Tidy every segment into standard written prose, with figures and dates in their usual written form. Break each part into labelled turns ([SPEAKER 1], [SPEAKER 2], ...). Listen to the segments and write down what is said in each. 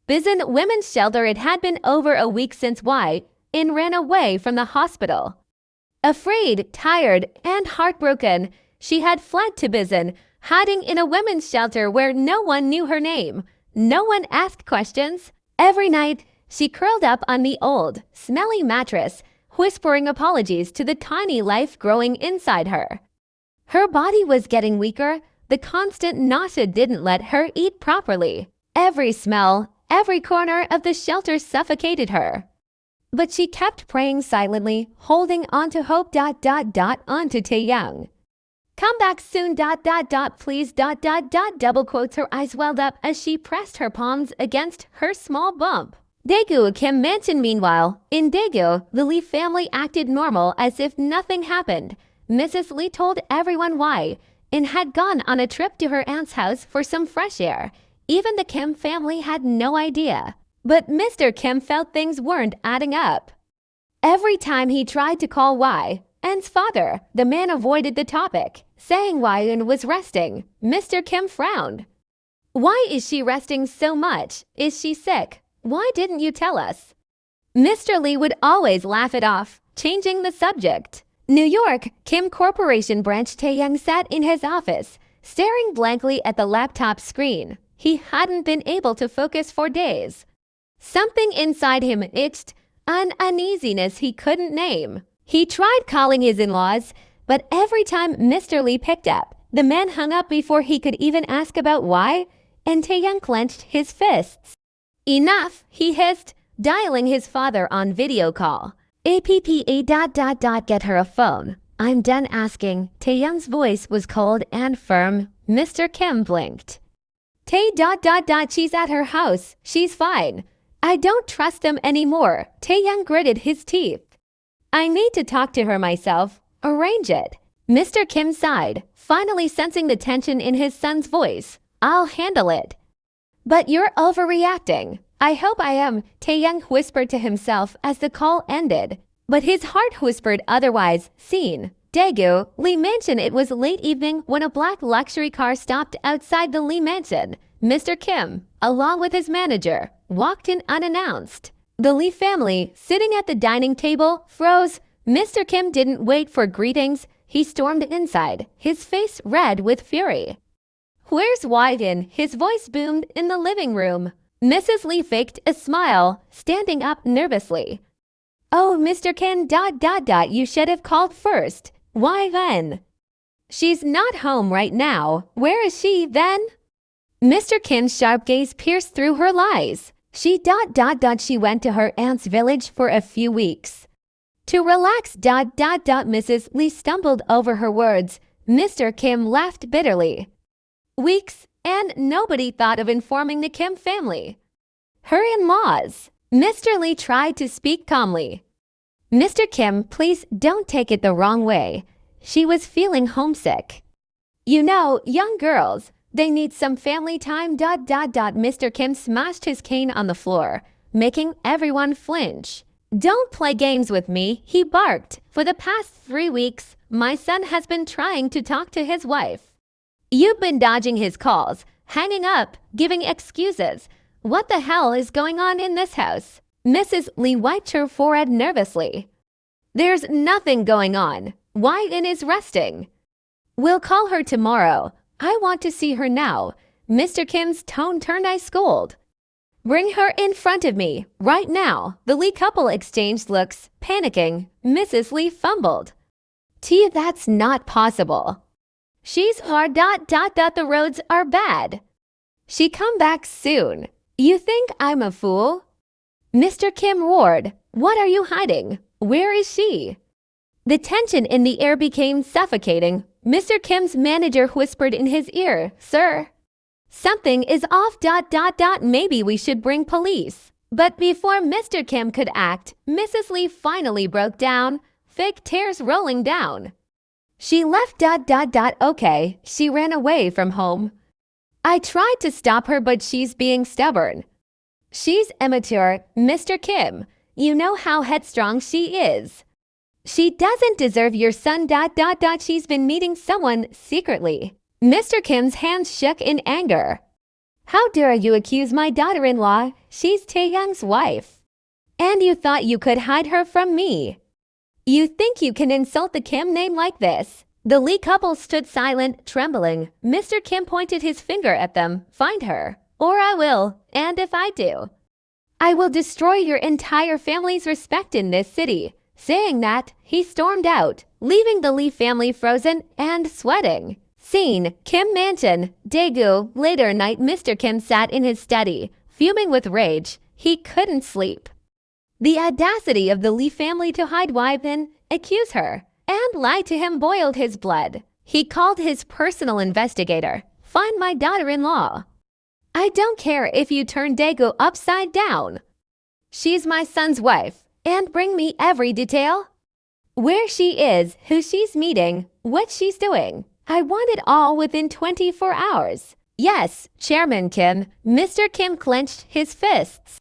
[SPEAKER 1] Bisan Women's Shelter. It had been over a week since In ran away from the hospital. Afraid, tired, and heartbroken, she had fled to Bisan, hiding in a women's shelter where no one knew her name. No one asked questions. Every night, she curled up on the old, smelly mattress, whispering apologies to the tiny life growing inside her. Her body was getting weaker. The constant nausea didn't let her eat properly. Every smell, every corner of the shelter suffocated her. But she kept praying silently, holding on to hope. Onto Taehyung. Come back soon. Please. Double quotes. Her eyes welled up as she pressed her palms against her small bump. Daegu Kim Mansion. Meanwhile, in Daegu, the Lee family acted normal as if nothing happened. Mrs. Lee told everyone why and had gone on a trip to her aunt's house for some fresh air. Even the Kim family had no idea. But Mr. Kim felt things weren't adding up. Every time he tried to call An's father, the man avoided the topic, saying An was resting. Mr. Kim frowned. Why is she resting so much? Is she sick? Why didn't you tell us? Mr. Lee would always laugh it off, changing the subject. New York, Kim Corporation branch. Taehyung sat in his office, staring blankly at the laptop screen. He hadn't been able to focus for days. Something inside him itched, an uneasiness he couldn't name. He tried calling his in-laws, but every time Mr. Lee picked up, the man hung up before he could even ask about why, and Taehyung clenched his fists. Enough, he hissed, dialing his father on video call. APPA. Get her a phone. I'm done asking. Taehyung's voice was cold and firm. Mr. Kim blinked. She's at her house. She's fine. I don't trust them anymore. Taehyung gritted his teeth. I need to talk to her myself. Arrange it. Mr. Kim sighed, finally sensing the tension in his son's voice. I'll handle it. But you're overreacting. I hope I am, Taehyung whispered to himself as the call ended. But his heart whispered otherwise. Scene. Daegu, Lee Mansion. It was late evening when a black luxury car stopped outside the Lee Mansion. Mr. Kim, along with his manager, walked in unannounced. The Lee family, sitting at the dining table, froze. Mr. Kim didn't wait for greetings. He stormed inside, his face red with fury. Where's Widen? His voice boomed in the living room. Mrs. Lee faked a smile, standing up nervously. Oh, Mr. Kim. You should have called first. Why then? She's not home right now. Where is she then? Mr. Kim's sharp gaze pierced through her lies. She went to her aunt's village for a few weeks. To relax. Mrs. Lee stumbled over her words. Mr. Kim laughed bitterly. Weeks, and nobody thought of informing the Kim family. Her in-laws. Mr. Lee tried to speak calmly. Mr. Kim, please don't take it the wrong way. She was feeling homesick. You know, young girls, they need some family time. Mr. Kim smashed his cane on the floor, making everyone flinch. Don't play games with me, he barked. For the past 3 weeks, my son has been trying to talk to his wife. You've been dodging his calls, hanging up, giving excuses. What the hell is going on in this house? Mrs. Lee wiped her forehead nervously. There's nothing going on. Widen is resting. We'll call her tomorrow. I want to see her now. Mr. Kim's tone turned ice cold. Bring her in front of me, right now. The Lee couple exchanged looks, panicking. Mrs. Lee fumbled. That's not possible. She's hard. The roads are bad. She come back soon. You think I'm a fool? Mr. Kim roared. What are you hiding? Where is she? The tension in the air became suffocating. Mr. Kim's manager whispered in his ear, Sir, something is off. Maybe we should bring police. But before Mr. Kim could act, Mrs. Lee finally broke down, fake tears rolling down. She left. Okay, she ran away from home. I tried to stop her, but she's being stubborn. She's immature, Mr. Kim. You know how headstrong she is. She doesn't deserve your son. She's been meeting someone secretly. Mr. Kim's hands shook in anger. How dare you accuse my daughter-in-law? She's Taehyung's wife. And you thought you could hide her from me? You think you can insult the Kim name like this? The Lee couple stood silent, trembling. Mr. Kim pointed his finger at them. Find her, or I will, and if I do, I will destroy your entire family's respect in this city. Saying that, he stormed out, leaving the Lee family frozen and sweating. Scene, Kim Mansion, Daegu. Later night, Mr. Kim sat in his study, fuming with rage. He couldn't sleep. The audacity of the Lee family to hide wife and accuse her and lie to him boiled his blood. He called his personal investigator. Find my daughter-in-law. I don't care if you turn Daegu upside down. She's my son's wife, and bring me every detail. Where she is, who she's meeting, what she's doing. I want it all within 24 hours. Yes, Chairman Kim. Mr. Kim clenched his fists.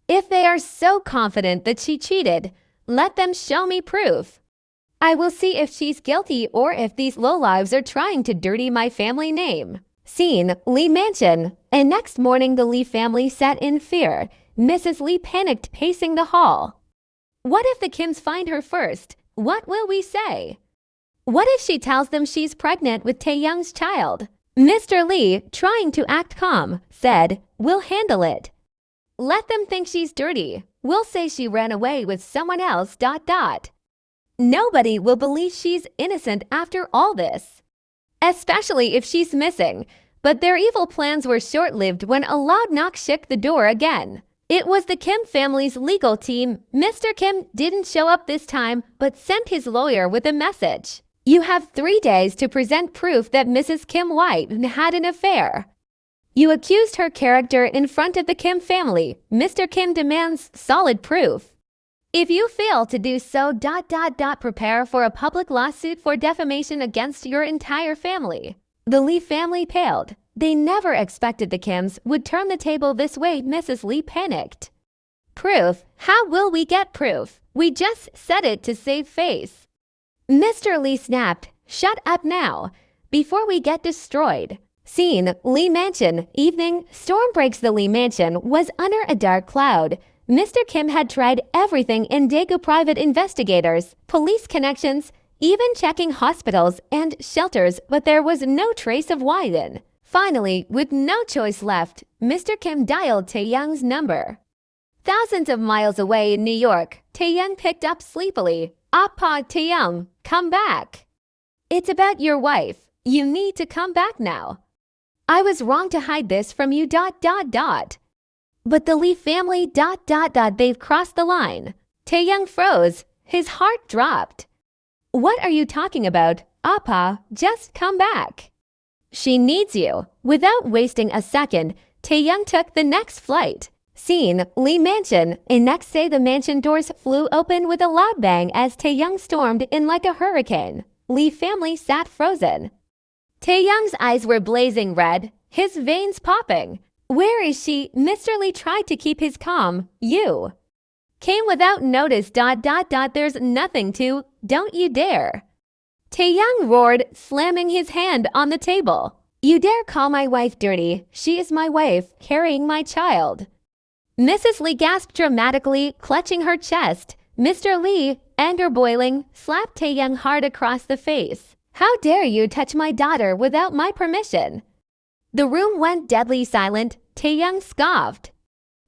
[SPEAKER 1] If they are so confident that she cheated, let them show me proof. I will see if she's guilty or if these lowlives are trying to dirty my family name. Scene, Lee Mansion. And next morning the Lee family sat in fear. Mrs. Lee panicked, pacing the hall. What if the Kims find her first? What will we say? What if she tells them she's pregnant with Taehyung's child? Mr. Lee, trying to act calm, said, We'll handle it. Let them think she's dirty. We'll say she ran away with someone else. Nobody will believe she's innocent after all this. Especially if she's missing. But their evil plans were short-lived when a loud knock shook the door again. It was the Kim family's legal team. Mr. Kim didn't show up this time, but sent his lawyer with a message. You have 3 days to present proof that Mrs. Kim White had an affair. You accused her character in front of the Kim family. Mr. Kim demands solid proof. If you fail to do so, prepare for a public lawsuit for defamation against your entire family. The Lee family paled. They never expected the Kims would turn the table this way. Mrs. Lee panicked. Proof? How will we get proof? We just said it to save face. Mr. Lee snapped. Shut up now, before we get destroyed. Scene, Lee Mansion. Evening, storm breaks. The Lee Mansion was under a dark cloud. Mr. Kim had tried everything in Daegu: private investigators, police connections, even checking hospitals and shelters, but there was no trace of Wyden. Finally, with no choice left, Mr. Kim dialed Taehyung's number. Thousands of miles away in New York, Taehyung picked up sleepily. Appa, Taehyung, come back. It's about your wife. You need to come back now. I was wrong to hide this from you. But the Lee family. They've crossed the line. Taehyung froze. His heart dropped. What are you talking about? Appa, just come back. She needs you. Without wasting a second, Taehyung took the next flight. Scene, Lee Mansion. And next day the mansion doors flew open with a loud bang as Taehyung stormed in like a hurricane. Lee family sat frozen. Taehyung's eyes were blazing red, his veins popping. Where is she? Mr. Lee tried to keep his calm. You came without notice. There's nothing to. Don't you dare. Taehyung roared, slamming his hand on the table. You dare call my wife dirty? She is my wife, carrying my child. Mrs. Lee gasped dramatically, clutching her chest. Mr. Lee, anger boiling, slapped Taehyung hard across the face. How dare you touch my daughter without my permission? The room went deadly silent. Taehyung scoffed.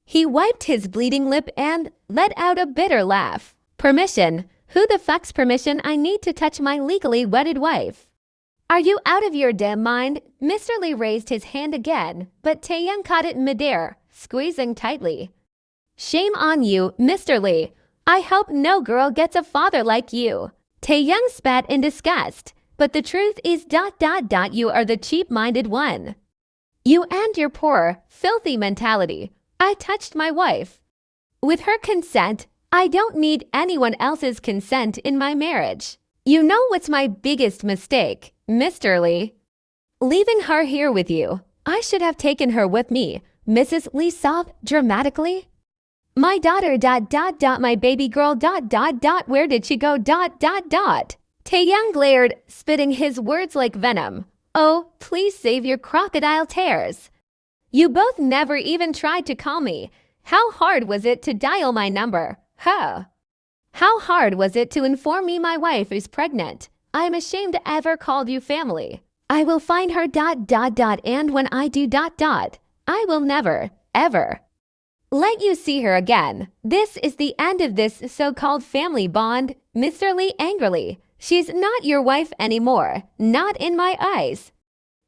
[SPEAKER 1] He wiped his bleeding lip and let out a bitter laugh. Permission? Who the fuck's permission? I need to touch my legally wedded wife. Are you out of your damn mind? Mr. Lee raised his hand again, but Taehyung caught it midair, squeezing tightly. Shame on you, Mr. Lee. I hope no girl gets a father like you. Taehyung spat in disgust. But the truth is you are the cheap-minded one. You and your poor, filthy mentality. I touched my wife. With her consent. I don't need anyone else's consent in my marriage. You know what's my biggest mistake, Mr. Lee? Leaving her here with you. I should have taken her with me. Mrs. Lee sobbed dramatically. My daughter. My baby girl. Where did she go? Taehyung glared, spitting his words like venom. Oh, please save your crocodile tears. You both never even tried to call me. How hard was it to dial my number? Huh? How hard was it to inform me my wife is pregnant? I'm ashamed to ever called you family. I will find her ... and when I do ... I will never, ever let you see her again. This is the end of this so-called family bond. Mr. Lee angrily. She's not your wife anymore. Not in my eyes.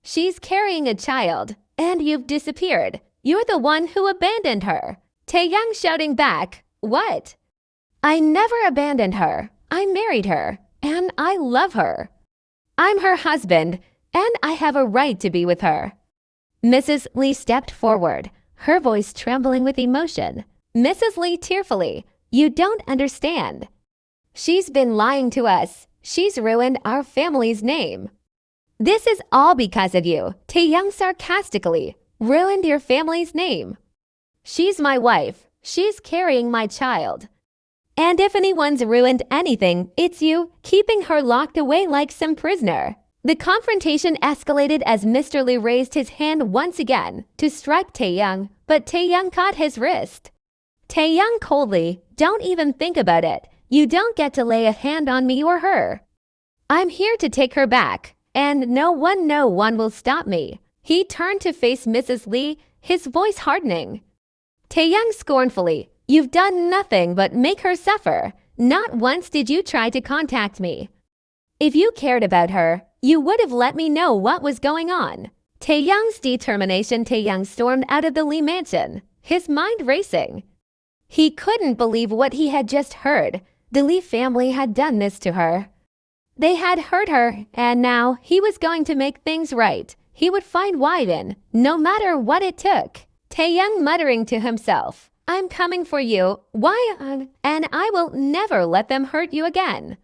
[SPEAKER 1] She's carrying a child, and you've disappeared. You're the one who abandoned her. Taehyung shouting back, what? I never abandoned her. I married her, and I love her. I'm her husband, and I have a right to be with her. Mrs. Lee stepped forward, her voice trembling with emotion. Mrs. Lee tearfully, you don't understand. She's been lying to us. She's ruined our family's name. This is all because of you, Taehyung sarcastically. Ruined your family's name. She's my wife. She's carrying my child. And if anyone's ruined anything, it's you, keeping her locked away like some prisoner. The confrontation escalated as Mr. Lee raised his hand once again to strike Taehyung, but Taehyung caught his wrist. Taehyung coldly, don't even think about it. You don't get to lay a hand on me or her. I'm here to take her back, and no one will stop me. He turned to face Mrs. Lee, his voice hardening. Taehyung scornfully, you've done nothing but make her suffer. Not once did you try to contact me. If you cared about her, you would have let me know what was going on. Taehyung's determination. Taehyung stormed out of the Lee mansion, his mind racing. He couldn't believe what he had just heard. The Lee family had done this to her. They had hurt her, and now he was going to make things right. He would find Wyvin, no matter what it took. Taehyung muttering to himself, I'm coming for you, and I will never let them hurt you again.